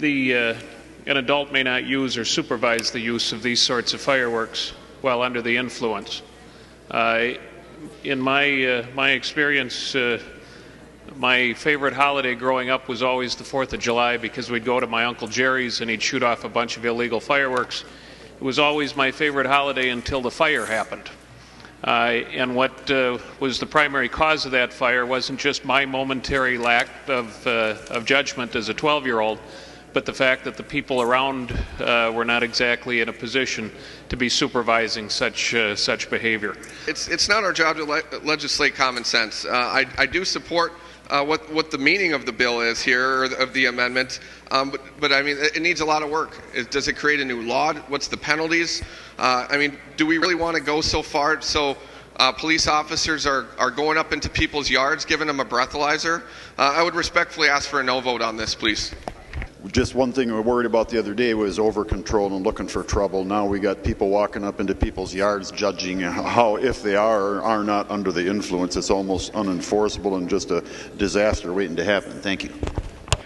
an adult may not use or supervise the use of these sorts of fireworks while under the influence. In my experience, my favorite holiday growing up was always the 4th of July, because we'd go to my Uncle Jerry's and he'd shoot off a bunch of illegal fireworks. It was always my favorite holiday until the fire happened. And what was the primary cause of that fire wasn't just my momentary lack of judgment as a 12-year-old, but the fact that the people around were not exactly in a position to be supervising such behavior. It's not our job to legislate common sense. I do support what the meaning of the bill is here, or of the amendment, but I mean, it needs a lot of work. Does it create a new law? What's the penalties? I mean, do we really want to go so far so police officers are going up into people's yards, giving them a breathalyzer? I would respectfully ask for a no vote on this, please. Just one thing we were worried about the other day was over control and looking for trouble. Now we got people walking up into people's yards judging how, if they are or are not under the influence. It's almost unenforceable and just a disaster waiting to happen. Thank you.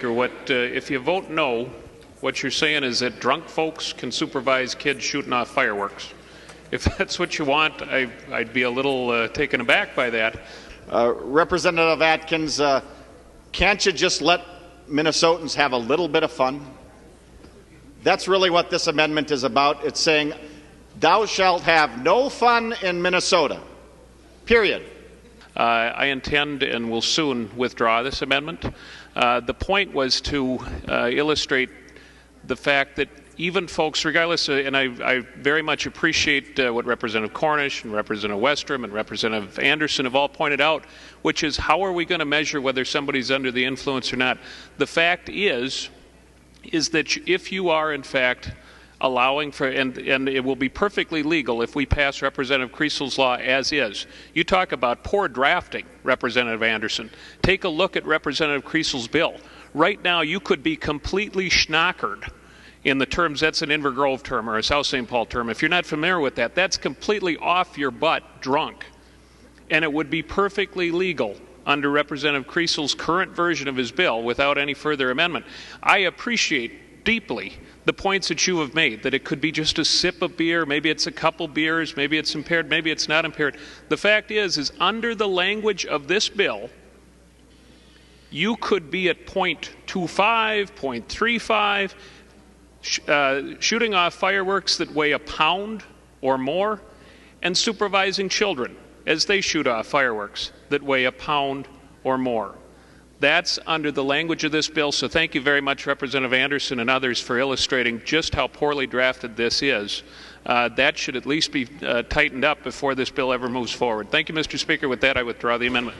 If you vote no, what you're saying is that drunk folks can supervise kids shooting off fireworks. If that's what you want, I'd be a little taken aback by that. Representative Atkins, can't you just let Minnesotans have a little bit of fun? That's really what this amendment is about. It's saying, thou shalt have no fun in Minnesota, period. I intend and will soon withdraw this amendment. The point was to illustrate the fact that even folks, regardless, and I very much appreciate what Representative Cornish and Representative Westrom and Representative Anderson have all pointed out, which is, how are we going to measure whether somebody's under the influence or not? The fact is that if you are in fact allowing for, and it will be perfectly legal if we pass Representative Creasel's law as is. You talk about poor drafting, Representative Anderson. Take a look at Representative Creasel's bill. Right now you could be completely schnockered in the terms, that's an Inver Grove term or a South St. Paul term. If you're not familiar with that, that's completely off your butt drunk. And it would be perfectly legal under Representative Creasel's current version of his bill without any further amendment. I appreciate deeply the points that you have made, that it could be just a sip of beer, maybe it's a couple beers, maybe it's impaired, maybe it's not impaired. The fact is under the language of this bill, you could be at 0.25, 0.35, shooting off fireworks that weigh a pound or more, and supervising children as they shoot off fireworks that weigh a pound or more. That's under the language of this bill, so thank you very much, Representative Anderson and others, for illustrating just how poorly drafted this is. That should at least be tightened up before this bill ever moves forward. Thank you, Mr. Speaker. With that, I withdraw the amendment.